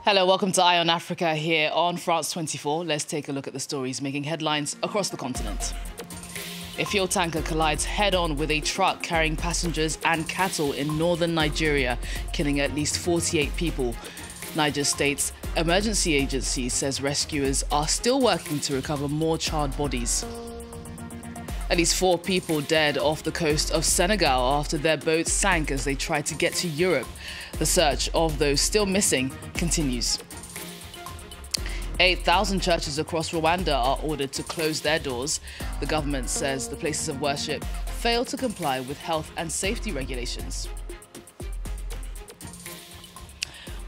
Hello, welcome to Eye on Africa here on France 24. Let's take a look at the stories making headlines across the continent. A fuel tanker collides head-on with a truck carrying passengers and cattle in northern Nigeria, killing at least 48 people. Niger State's emergency agency says rescuers are still working to recover more charred bodies. At least 4 people dead off the coast of Senegal after their boat sank as they tried to get to Europe. The search of those still missing continues. 8,000 churches across Rwanda are ordered to close their doors. The government says the places of worship fail to comply with health and safety regulations.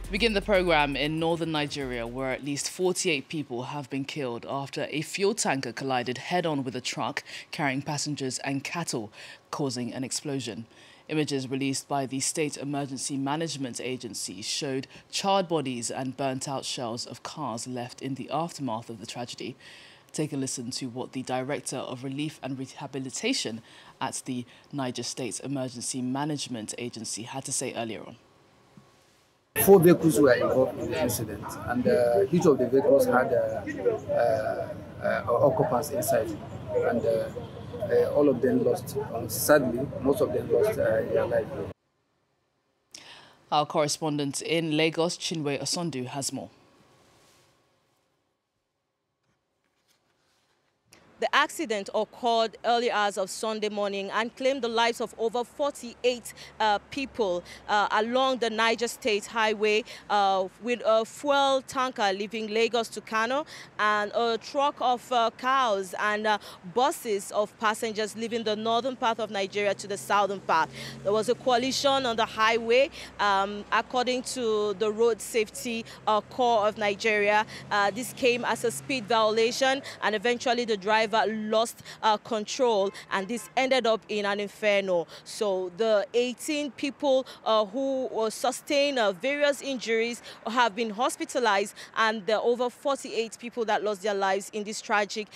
We begin the program in northern Nigeria, where at least 48 people have been killed after a fuel tanker collided head-on with a truck carrying passengers and cattle, causing an explosion. Images released by the State Emergency Management Agency showed charred bodies and burnt-out shells of cars left in the aftermath of the tragedy. Take a listen to what the Director of Relief and Rehabilitation at the Niger State Emergency Management Agency had to say earlier on. 4 vehicles were involved in the incident, and each of the vehicles had occupants inside, and all of them lost. Sadly, most of them lost their life. Our correspondent in Lagos, Chinwe Osondu, has more. The accident occurred early hours of Sunday morning and claimed the lives of over 48 people along the Niger State Highway with a fuel tanker leaving Lagos to Kano and a truck of cows and buses of passengers leaving the northern part of Nigeria to the southern part. There was a collision on the highway. According to the Road Safety Corps of Nigeria, this came as a speed violation, and eventually the driver lost control, and this ended up in an inferno. So the 18 people who sustained various injuries have been hospitalized, and the over 48 people that lost their lives in this tragic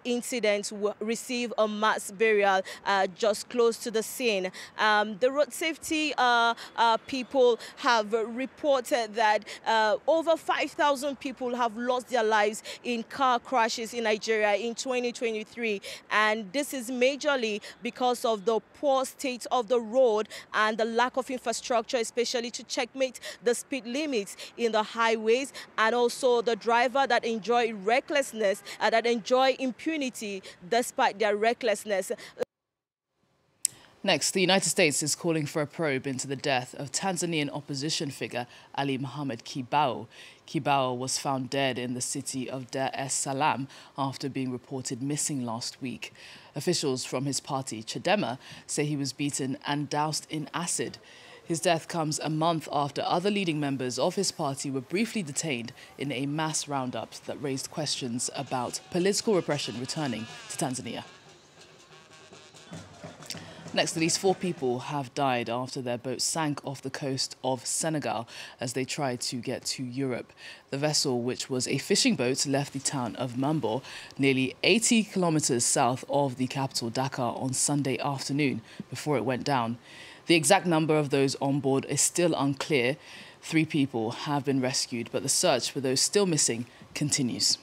incident will receive a mass burial just close to the scene. The road safety people have reported that over 5,000 people have lost their lives in car crashes in Nigeria in 2023, and this is majorly because of the poor state of the road and the lack of infrastructure, especially to checkmate the speed limits in the highways, and also the driver that enjoy recklessness, that enjoy impunity despite their recklessness. Next, the United States is calling for a probe into the death of Tanzanian opposition figure Ali Mohammed Kibao. Kibao was found dead in the city of Dar es Salaam after being reported missing last week. Officials from his party, Chadema, say he was beaten and doused in acid. His death comes a month after other leading members of his party were briefly detained in a mass roundup that raised questions about political repression returning to Tanzania. Next, at least 4 people have died after their boat sank off the coast of Senegal as they tried to get to Europe. The vessel, which was a fishing boat, left the town of Mambo, nearly 80 kilometers south of the capital, Dakar, on Sunday afternoon before it went down. The exact number of those on board is still unclear. 3 people have been rescued, but the search for those still missing continues.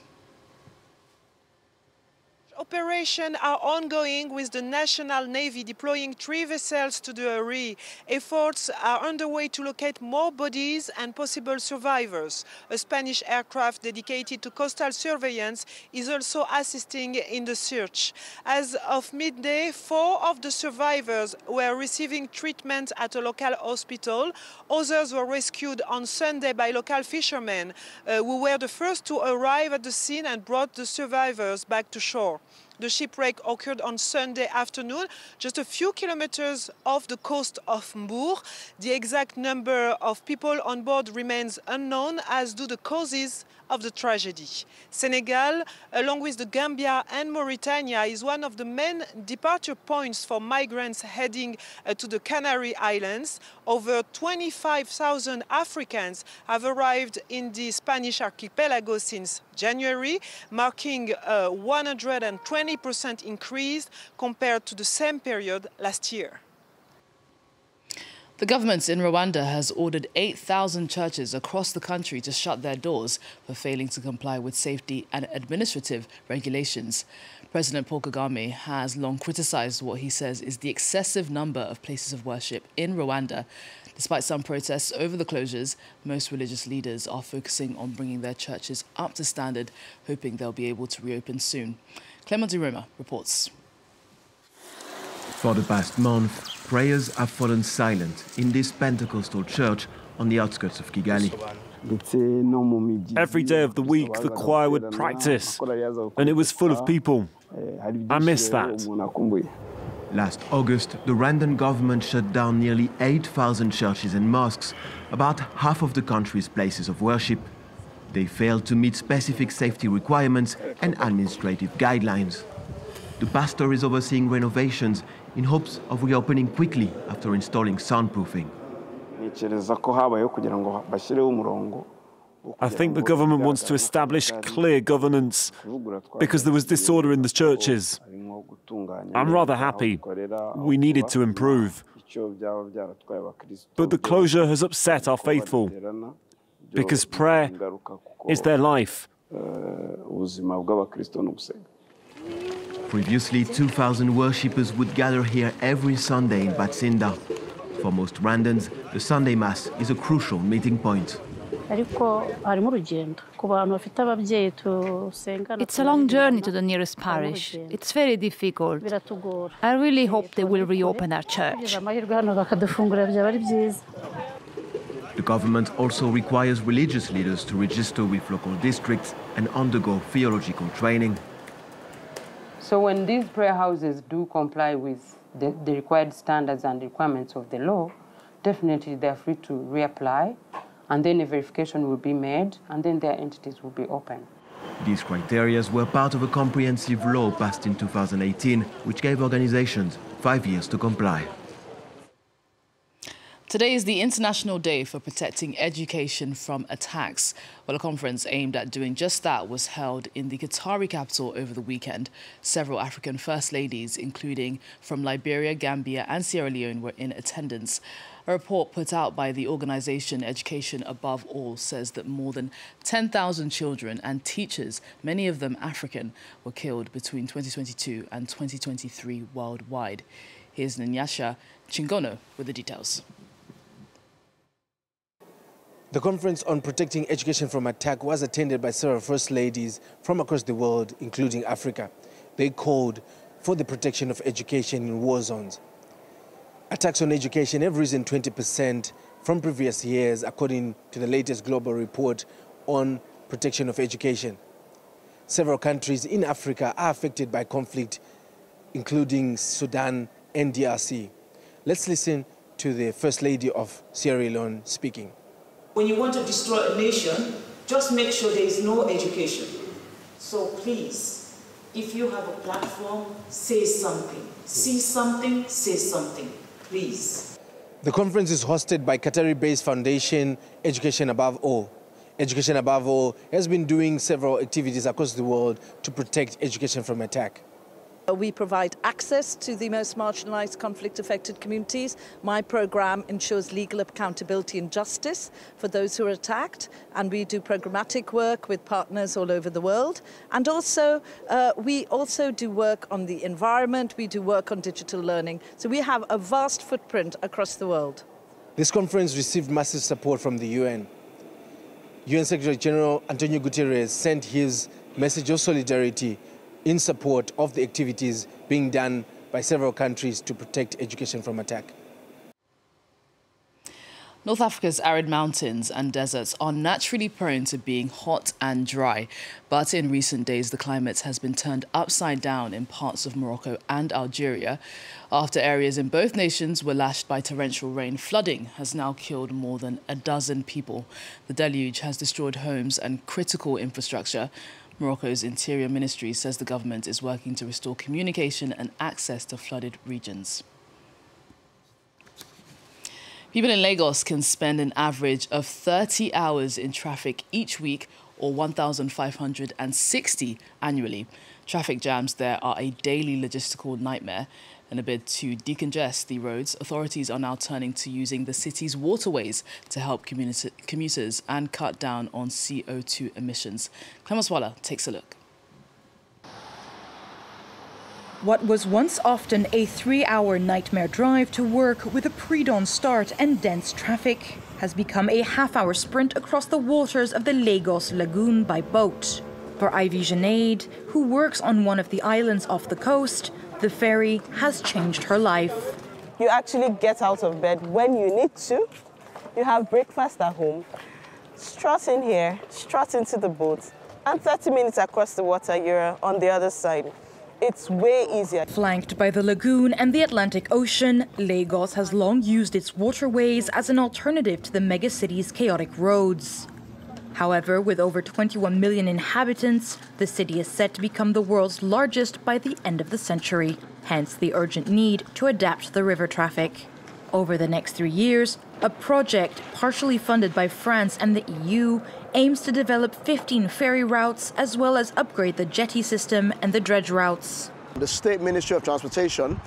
Operations are ongoing, with the National Navy deploying 3 vessels to the area. Efforts are underway to locate more bodies and possible survivors. A Spanish aircraft dedicated to coastal surveillance is also assisting in the search. As of midday, 4 of the survivors were receiving treatment at a local hospital. Others were rescued on Sunday by local fishermen who were the first to arrive at the scene and brought the survivors back to shore. The shipwreck occurred on Sunday afternoon, just a few kilometers off the coast of Mbour. The exact number of people on board remains unknown, as do the causes of the tragedy. Senegal, along with the Gambia and Mauritania, is one of the main departure points for migrants heading to the Canary Islands. Over 25,000 Africans have arrived in the Spanish archipelago since January, marking a 120% increase compared to the same period last year. The government in Rwanda has ordered 8,000 churches across the country to shut their doors for failing to comply with safety and administrative regulations. President Paul Kagame has long criticized what he says is the excessive number of places of worship in Rwanda. Despite some protests over the closures, most religious leaders are focusing on bringing their churches up to standard, hoping they'll be able to reopen soon. Clemente Roma reports. For the past month, prayers have fallen silent in this Pentecostal church on the outskirts of Kigali. Every day of the week, the choir would practice, and it was full of people. I miss that. Last August, the Rwandan government shut down nearly 8,000 churches and mosques, about half of the country's places of worship. They failed to meet specific safety requirements and administrative guidelines. The pastor is overseeing renovations in hopes of reopening quickly after installing soundproofing. I think the government wants to establish clear governance because there was disorder in the churches. I'm rather happy. We needed to improve. But the closure has upset our faithful because prayer is their life. Previously, 2,000 worshippers would gather here every Sunday in Batsinda. For most Rwandans, the Sunday Mass is a crucial meeting point. It's a long journey to the nearest parish. It's very difficult. I really hope they will reopen our church. The government also requires religious leaders to register with local districts and undergo theological training. So when these prayer houses do comply with the required standards and requirements of the law, definitely they're free to reapply, and then a verification will be made, and then their entities will be open. These criteria were part of a comprehensive law passed in 2018, which gave organizations 5 years to comply. Today is the International Day for Protecting Education from Attacks. Well, a conference aimed at doing just that was held in the Qatari capital over the weekend. Several African First Ladies, including from Liberia, Gambia and Sierra Leone, were in attendance. A report put out by the organization Education Above All says that more than 10,000 children and teachers, many of them African, were killed between 2022 and 2023 worldwide. Here's Nyasha Chingono with the details. The conference on protecting education from attack was attended by several First Ladies from across the world, including Africa. They called for the protection of education in war zones. Attacks on education have risen 20% from previous years, according to the latest global report on protection of education. Several countries in Africa are affected by conflict, including Sudan and DRC. Let's listen to the First Lady of Sierra Leone speaking. When you want to destroy a nation, just make sure there is no education. So please, if you have a platform, say something. See something, say something, please. The conference is hosted by Qatari-based foundation Education Above All. Education Above All has been doing several activities across the world to protect education from attack. We provide access to the most marginalised conflict-affected communities. My programme ensures legal accountability and justice for those who are attacked, and we do programmatic work with partners all over the world. And also, we also do work on the environment, we do work on digital learning. So we have a vast footprint across the world. This conference received massive support from the UN. UN Secretary General Antonio Guterres sent his message of solidarity in support of the activities being done by several countries to protect education from attack. North Africa's arid mountains and deserts are naturally prone to being hot and dry, but in recent days the climate has been turned upside down in parts of Morocco and Algeria. After areas in both nations were lashed by torrential rain, flooding has now killed more than a dozen people. The deluge has destroyed homes and critical infrastructure. Morocco's Interior Ministry says the government is working to restore communication and access to flooded regions. People in Lagos can spend an average of 30 hours in traffic each week, or 1,560 annually. Traffic jams there are a daily logistical nightmare. In a bid to decongest the roads, authorities are now turning to using the city's waterways to help commuters and cut down on CO2 emissions. Clemens Waller takes a look. What was once often a 3-hour nightmare drive to work with a pre-dawn start and dense traffic has become a half-hour sprint across the waters of the Lagos Lagoon by boat. For Ivy Junaid, who works on one of the islands off the coast, the ferry has changed her life. You actually get out of bed when you need to. You have breakfast at home, strut in here, strut into the boat, and 30 minutes across the water, you're on the other side. It's way easier. Flanked by the lagoon and the Atlantic Ocean, Lagos has long used its waterways as an alternative to the megacity's chaotic roads. However, with over 21 million inhabitants, the city is set to become the world's largest by the end of the century, hence the urgent need to adapt the river traffic. Over the next 3 years, a project partially funded by France and the EU aims to develop 15 ferry routes as well as upgrade the jetty system and the dredge routes. The State Ministry of Transportation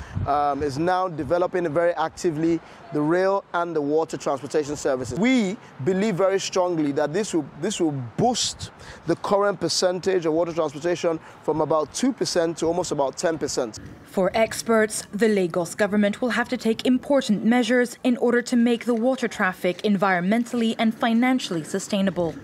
is now developing very actively the rail and the water transportation services. We believe very strongly that this will boost the current percentage of water transportation from about 2% to almost about 10%. For experts, the Lagos government will have to take important measures in order to make the water traffic environmentally and financially sustainable.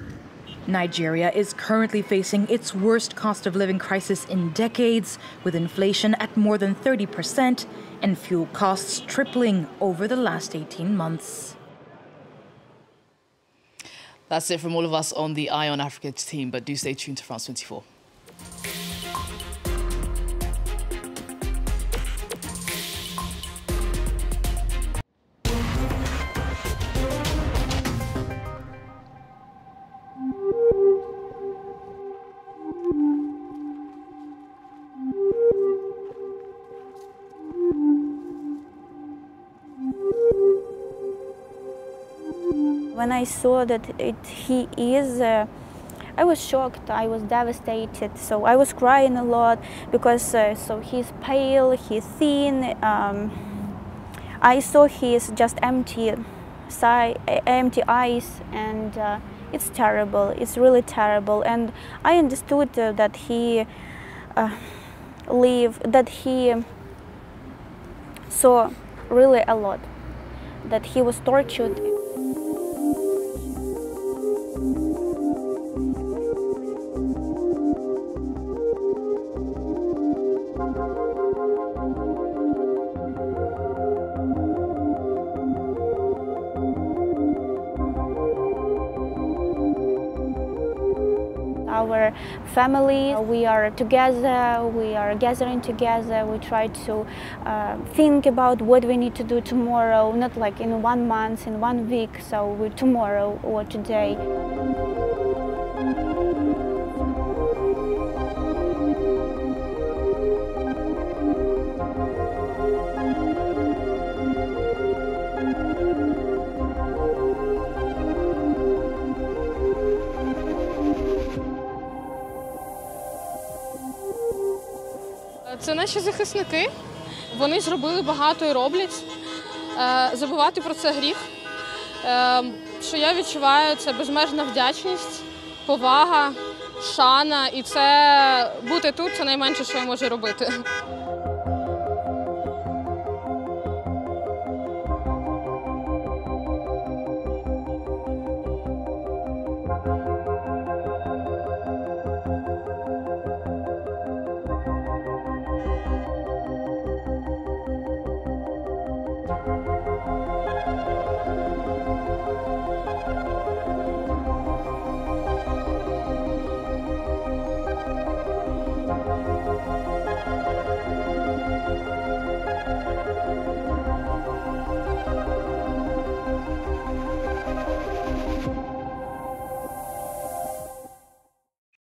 Nigeria is currently facing its worst cost of living crisis in decades, with inflation at more than 30% and fuel costs tripling over the last 18 months. That's it from all of us on the Eye on Africa team, but do stay tuned to France 24. When I saw that he is, I was shocked, I was devastated, so I was crying a lot because so he's pale, he's thin, I saw he's just empty eyes, and it's terrible, it's really terrible, and I understood that he saw really a lot, that he was tortured. Our family, we are together, we are gathering together, we try to think about what we need to do tomorrow, not like in 1 month, in 1 week, so tomorrow or today. Це наші захисники, вони зробили багато і роблять. Забувати про це гріх. Що я відчуваю, це безмежна вдячність, повага, шана, і це бути тут – це найменше, що я можу робити.